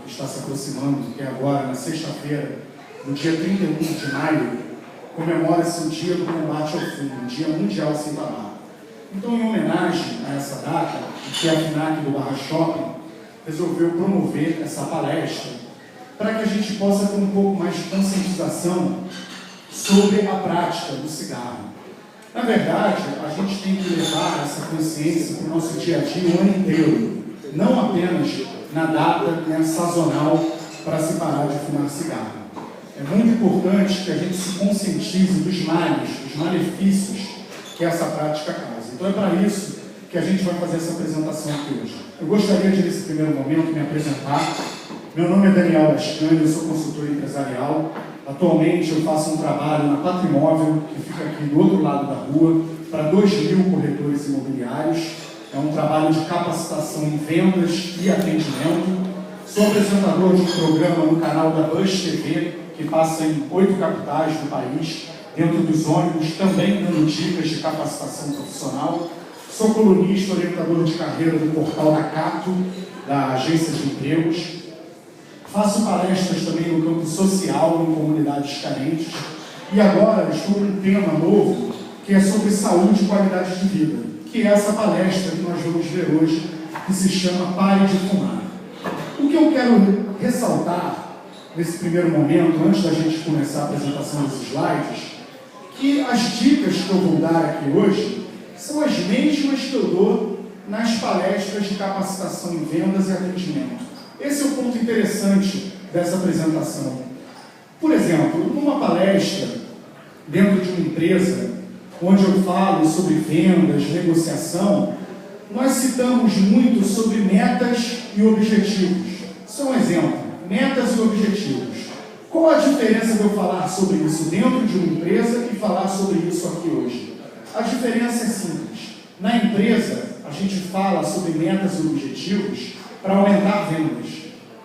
que está se aproximando, que é agora, na sexta-feira, no dia 31 de maio, comemora-se o Dia do Combate ao Fumo, o Dia Mundial Sem Tabaco. Então, em homenagem a essa data, que a FNAC do Barra Shopping resolveu promover essa palestra para que a gente possa ter um pouco mais de conscientização sobre a prática do cigarro. Na verdade, a gente tem que levar essa consciência para o nosso dia a dia o ano inteiro, não apenas na data sazonal para se parar de fumar cigarro. É muito importante que a gente se conscientize dos males, dos malefícios que essa prática causa. Então é para isso que a gente vai fazer essa apresentação aqui hoje. Eu gostaria de, nesse primeiro momento, me apresentar. Meu nome é Daniel Lascani, eu sou consultor empresarial. Atualmente eu faço um trabalho na Patrimóvel, que fica aqui do outro lado da rua, para 2.000 corretores imobiliários. É um trabalho de capacitação em vendas e atendimento. Sou apresentador de um programa no canal da Buzz TV, que passa em 8 capitais do país, dentro dos ônibus, também dando dicas de capacitação profissional. Sou colunista, orientador de carreira do portal da Cato, da Agência de Empregos. Faço palestras também no campo social, em comunidades carentes. E agora estou com um tema novo, que é sobre saúde e qualidade de vida, que é essa palestra que nós vamos ver hoje, que se chama Pare de Fumar. O que eu quero ressaltar nesse primeiro momento, antes da gente começar a apresentação dos slides, que as dicas que eu vou dar aqui hoje são as mesmas que eu dou nas palestras de capacitação em vendas e atendimento. Esse é o ponto interessante dessa apresentação. Por exemplo, numa palestra dentro de uma empresa, onde eu falo sobre vendas, negociação, nós citamos muito sobre metas e objetivos. Só um exemplo, metas e objetivos. Qual a diferença de eu falar sobre isso dentro de uma empresa e falar sobre isso aqui hoje? A diferença é simples. Na empresa, a gente fala sobre metas e objetivos para aumentar vendas.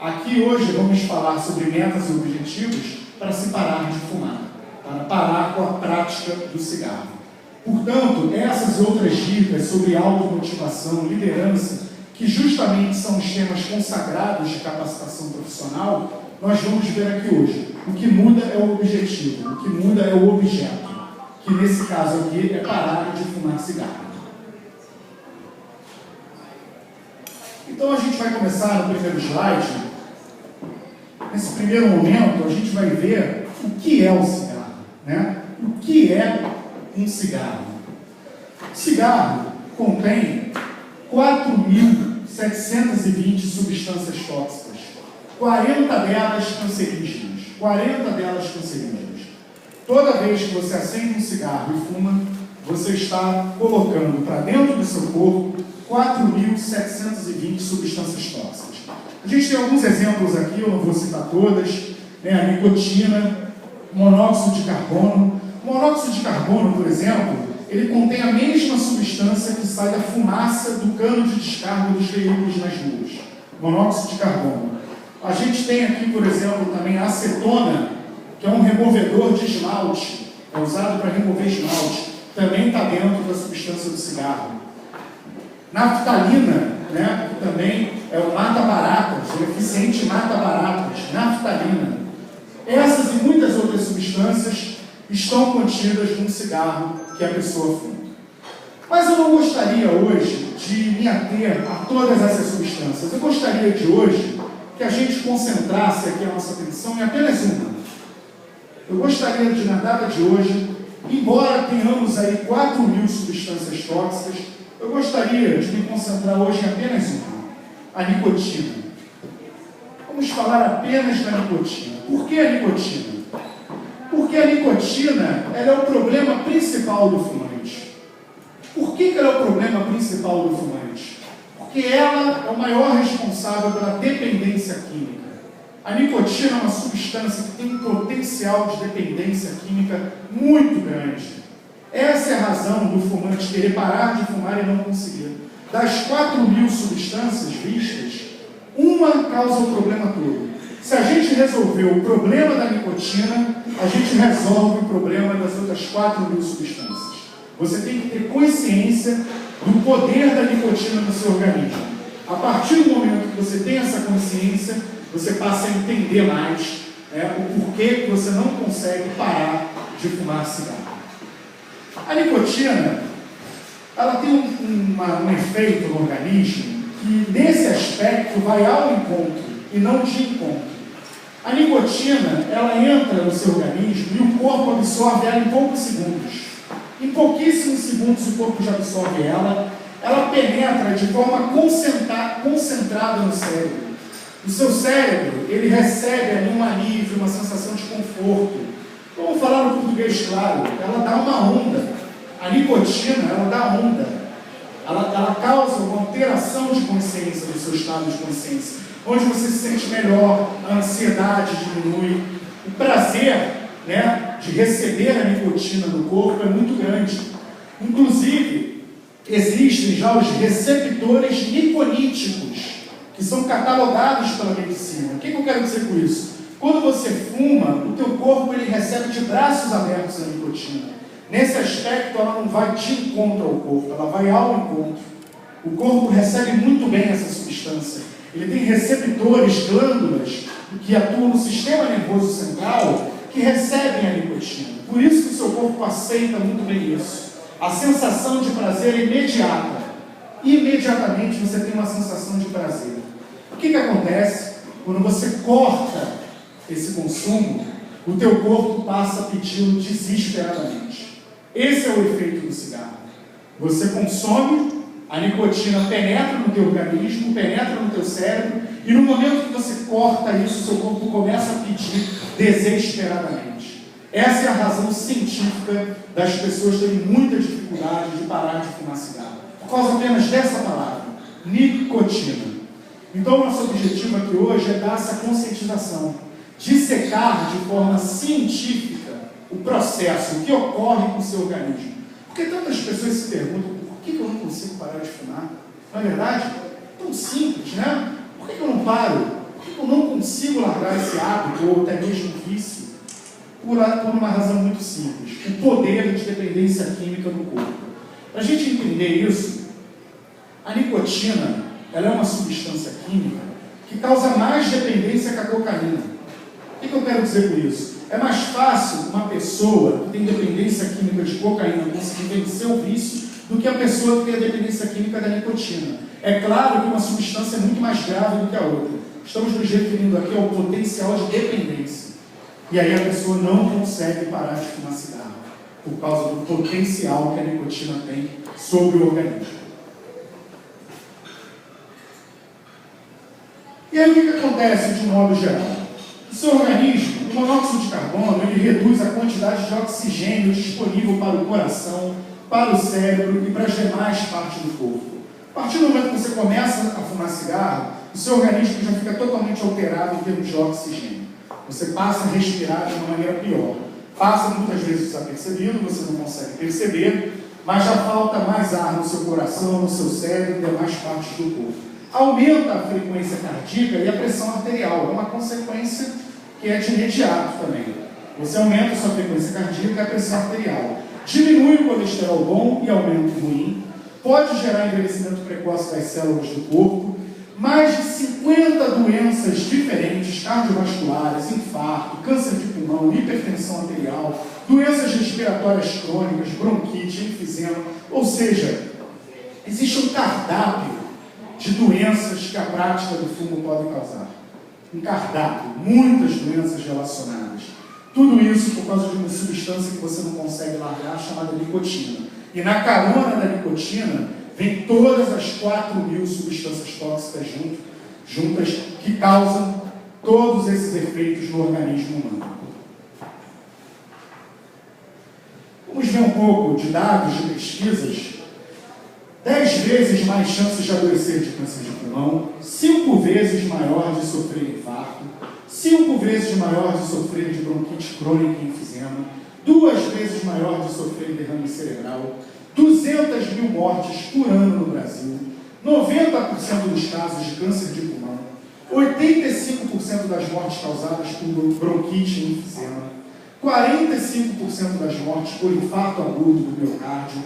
Aqui hoje vamos falar sobre metas e objetivos para se parar de fumar, para parar com a prática do cigarro. Portanto, essas outras dicas sobre automotivação, liderança, que justamente são os temas consagrados de capacitação profissional, nós vamos ver aqui hoje. O que muda é o objetivo, o que muda é o objeto, que nesse caso aqui é parar de fumar cigarro. Então a gente vai começar no primeiro slide. Nesse primeiro momento a gente vai ver o que é o cigarro, né? O que é um cigarro? Cigarro contém 4.720 substâncias tóxicas, 40 delas cancerígenas. 40 delas cancerígenas. Toda vez que você acende um cigarro e fuma, você está colocando para dentro do seu corpo 4.720 substâncias tóxicas. A gente tem alguns exemplos aqui, eu não vou citar todas, né? A nicotina, monóxido de carbono. O monóxido de carbono, por exemplo, ele contém a mesma substância que sai da fumaça do cano de descarga dos veículos nas ruas. Monóxido de carbono. A gente tem aqui, por exemplo, também a acetona, que é um removedor de esmalte, é usado para remover esmalte, também está dentro da substância do cigarro. Naftalina, né, que também é o mata-baratas, o eficiente mata-baratas, naftalina. Essas e muitas outras substâncias estão contidas num cigarro que a pessoa fuma. Mas eu não gostaria hoje de me ater a todas essas substâncias. Eu gostaria de hoje que a gente concentrasse aqui a nossa atenção em apenas uma. Eu gostaria de, na data de hoje, embora tenhamos aí 4.000 substâncias tóxicas, eu gostaria de me concentrar hoje em apenas uma, a nicotina. Vamos falar apenas da nicotina. Por que a nicotina? Porque a nicotina ela é o problema principal do fumante. Por que ela é o problema principal do fumante? Porque ela é o maior responsável pela dependência química. A nicotina é uma substância que tem um potencial de dependência química muito grande. Essa é a razão do fumante querer parar de fumar e não conseguir. Das 4.000 substâncias vistas, uma causa o problema todo. Se a gente resolver o problema da nicotina, a gente resolve o problema das outras 4.000 substâncias. Você tem que ter consciência do poder da nicotina no seu organismo. A partir do momento que você tem essa consciência, você passa a entender mais o porquê que você não consegue parar de fumar cigarro. A nicotina, ela tem um efeito no organismo que, nesse aspecto, vai ao encontro e não de encontro. A nicotina, ela entra no seu organismo e o corpo absorve ela em poucos segundos. Em pouquíssimos segundos o corpo já absorve ela penetra de forma concentrada no cérebro. O seu cérebro, ele recebe ali um alívio, uma sensação de conforto. Vamos falar no português claro, ela dá uma onda. A nicotina, ela dá onda. Ela causa uma alteração de consciência do seu estado de consciência, onde você se sente melhor, a ansiedade diminui, o prazer de receber a nicotina no corpo é muito grande. Inclusive, existem já os receptores niconíticos, que são catalogados pela medicina. O que eu quero dizer com isso? Quando você fuma, o teu corpo ele recebe de braços abertos a nicotina. Nesse aspecto, ela não vai de encontro ao corpo, ela vai ao encontro. O corpo recebe muito bem essa substância. Ele tem receptores, glândulas, que atuam no sistema nervoso central, que recebem a nicotina. Por isso que o seu corpo aceita muito bem isso. A sensação de prazer é imediata. Imediatamente você tem uma sensação de prazer. O que acontece? Quando você corta esse consumo, o teu corpo passa a pedi-lo desesperadamente. Esse é o efeito do cigarro. Você consome, a nicotina penetra no teu organismo, penetra no teu cérebro, e no momento que você corta isso, o seu corpo começa a pedir desesperadamente. Essa é a razão científica das pessoas terem muita dificuldade de parar de fumar cigarro. Por causa apenas dessa palavra, nicotina. Então, nosso objetivo aqui hoje é dar essa conscientização, dissecar de forma científica o processo, o que ocorre com o seu organismo. Porque tantas pessoas se perguntam, por que eu não consigo parar de fumar? Não é verdade? Tão simples, né? Por que eu não paro? Por que eu não consigo largar esse hábito, ou até mesmo vício? Por uma razão muito simples, o poder de dependência química no corpo. Para a gente entender isso, a nicotina, ela é uma substância química que causa mais dependência que a cocaína. O que eu quero dizer com isso? É mais fácil uma pessoa que tem dependência química de cocaína conseguir vencer o vício do que a pessoa que tem a dependência química da nicotina. É claro que uma substância é muito mais grave do que a outra. Estamos nos referindo aqui ao potencial de dependência. E aí a pessoa não consegue parar de fumar cigarro, por causa do potencial que a nicotina tem sobre o organismo. E aí o que acontece de um modo geral? O seu organismo, o monóxido de carbono, ele reduz a quantidade de oxigênio disponível para o coração, para o cérebro e para as demais partes do corpo. A partir do momento que você começa a fumar cigarro, o seu organismo já fica totalmente alterado em termos de oxigênio. Você passa a respirar de uma maneira pior. Passa muitas vezes desapercebido, você não consegue perceber, mas já falta mais ar no seu coração, no seu cérebro e demais partes do corpo. Aumenta a frequência cardíaca e a pressão arterial. É uma consequência que é de imediato também. Você aumenta a sua frequência cardíaca e a pressão arterial. Diminui o colesterol bom e aumenta o ruim. Pode gerar envelhecimento precoce das células do corpo. Mais de 50 doenças diferentes, cardiovasculares, infarto, câncer de pulmão, hipertensão arterial, doenças respiratórias crônicas, bronquite, enfisema. Ou seja, existe um cardápio de doenças que a prática do fumo pode causar. Um cardápio, muitas doenças relacionadas. Tudo isso por causa de uma substância que você não consegue largar, chamada nicotina. E na carona da nicotina, vem todas as 4.000 substâncias tóxicas juntas que causam todos esses efeitos no organismo humano. Vamos ver um pouco de dados de pesquisas. 10 vezes mais chances de adoecer de câncer de pulmão, 5 vezes maior de sofrer infarto, 5 vezes maior de sofrer de bronquite crônica e enfisema, 2 vezes maior de sofrer derrame cerebral, 200.000 mortes por ano no Brasil, 90% dos casos de câncer de pulmão, 85% das mortes causadas por bronquite e enfisema, 45% das mortes por infarto agudo do miocárdio,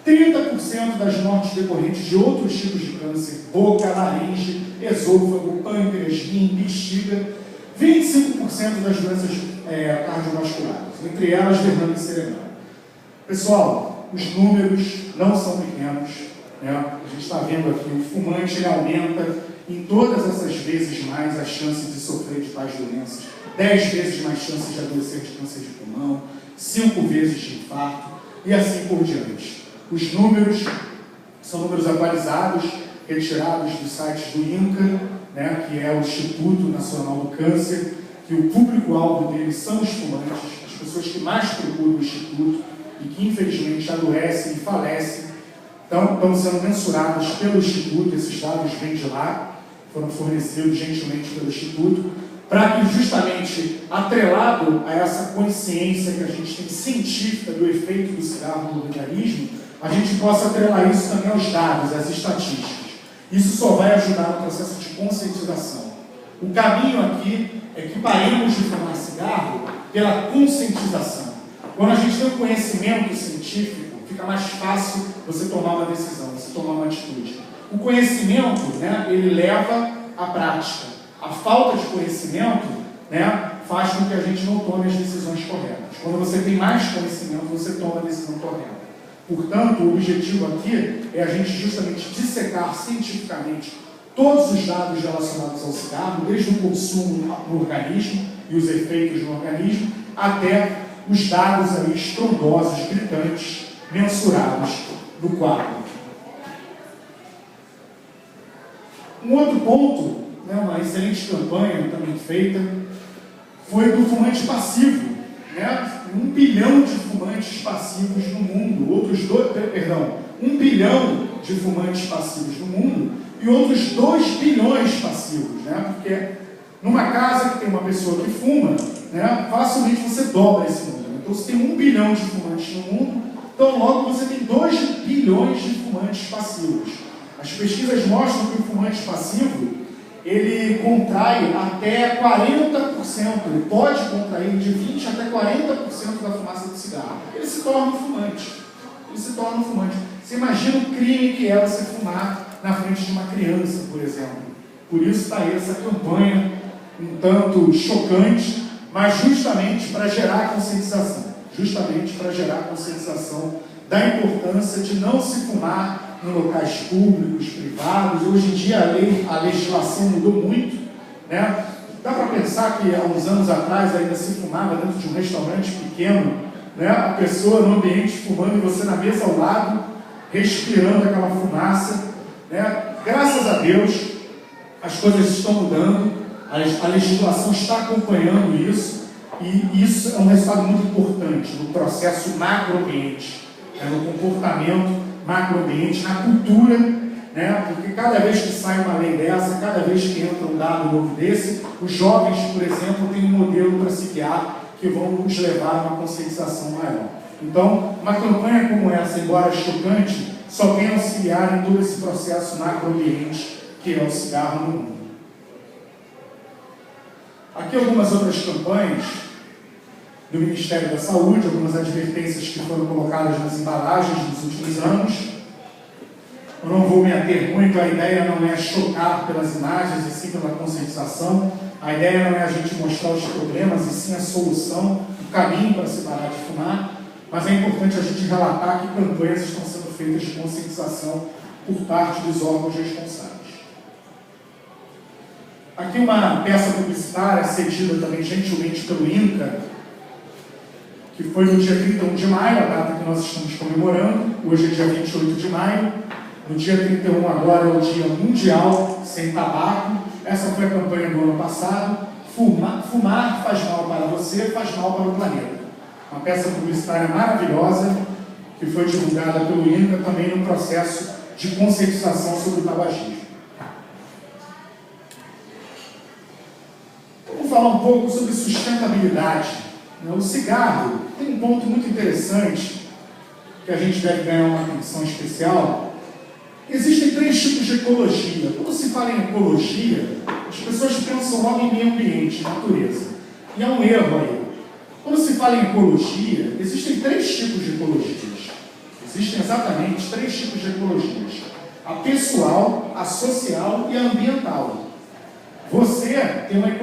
30% das mortes decorrentes de outros tipos de câncer, boca, laringe, esôfago, pâncreas, rim, bexiga, 25% das doenças cardiovasculares, entre elas derrame cerebral. Pessoal, os números não são pequenos, né? A gente está vendo aqui, o fumante ele aumenta em todas essas vezes mais as chances de sofrer de tais doenças, 10 vezes mais chances de adoecer de câncer de pulmão, 5 vezes de infarto, e assim por diante. Os números são números atualizados, retirados dos sites do INCA, né, que é o Instituto Nacional do Câncer, que o público-alvo deles são os fumantes, as pessoas que mais procuram o Instituto e que infelizmente adoecem e falecem, estão sendo mensurados pelo Instituto. Esses dados vêm de lá, foram fornecidos gentilmente pelo Instituto, para que justamente, atrelado a essa consciência que a gente tem científica do efeito do cigarro no organismo, a gente possa atrelar isso também aos dados, às estatísticas. Isso só vai ajudar no processo de conscientização. O caminho aqui é que paremos de fumar cigarro pela conscientização. Quando a gente tem um conhecimento científico, fica mais fácil você tomar uma decisão, você tomar uma atitude. O conhecimento, né, ele leva à prática. A falta de conhecimento, né, faz com que a gente não tome as decisões corretas. Quando você tem mais conhecimento, você toma a decisão correta. Portanto, o objetivo aqui é a gente justamente dissecar cientificamente todos os dados relacionados ao cigarro, desde o consumo no organismo e os efeitos no organismo, até os dados aí estrondosos, gritantes, mensurados no quadro. Um outro ponto, né, uma excelente campanha também feita, foi do fumante passivo. Né? 1 bilhão de fumantes passivos no mundo, 1 bilhão de fumantes passivos no mundo e outros 2 bilhões passivos, né? Porque numa casa que tem uma pessoa que fuma, né, facilmente você dobra esse número. Então, você tem 1 bilhão de fumantes no mundo, então logo você tem 2 bilhões de fumantes passivos. As pesquisas mostram que o fumante passivo ele contrai até 40%, ele pode contrair de 20% até 40% da fumaça do cigarro. Ele se torna um fumante. Você imagina o crime que é você fumar na frente de uma criança, por exemplo. Por isso está aí essa campanha um tanto chocante, mas justamente para gerar conscientização. Da importância de não se fumar em locais públicos, privados. Hoje em dia a legislação mudou muito, né? Dá para pensar que há uns anos atrás ainda se fumava dentro de um restaurante pequeno, né? A pessoa no ambiente fumando e você na mesa ao lado, respirando aquela fumaça, né? Graças a Deus, as coisas estão mudando, a legislação está acompanhando isso, e isso é um resultado muito importante no processo macroambiente, né? No comportamento macroambiente, na cultura, né? Porque cada vez que sai uma lei dessa, cada vez que entra um dado novo desse, os jovens, por exemplo, têm um modelo para se guiar que vão nos levar a uma conscientização maior. Então, uma campanha como essa, embora chocante, só vem auxiliar em todo esse processo macroambiente que é o cigarro no mundo. Aqui algumas outras campanhas do Ministério da Saúde, algumas advertências que foram colocadas nas embalagens nos últimos anos. Eu não vou me ater muito, a ideia não é chocar pelas imagens, e sim pela conscientização. A ideia não é a gente mostrar os problemas, e sim a solução, o caminho para se parar de fumar, mas é importante a gente relatar que campanhas estão sendo feitas de conscientização por parte dos órgãos responsáveis. Aqui uma peça publicitária cedida também gentilmente pelo INCA, que foi no dia 31 de maio, a data que nós estamos comemorando. Hoje é dia 28 de maio. No dia 31 agora é o Dia Mundial Sem Tabaco. Essa foi a campanha do ano passado. Fumar faz mal para você, faz mal para o planeta. Uma peça publicitária maravilhosa que foi divulgada pelo INCA também no processo de conscientização sobre o tabagismo. Vamos falar um pouco sobre sustentabilidade. O cigarro tem um ponto muito interessante que a gente deve ganhar uma atenção especial. Existem 3 tipos de ecologia. Quando se fala em ecologia, as pessoas pensam logo em meio ambiente, natureza. E há um erro aí. Quando se fala em ecologia, existem 3 tipos de ecologias. Existem exatamente 3 tipos de ecologias: a pessoal, a social e a ambiental. Você tem uma ecologia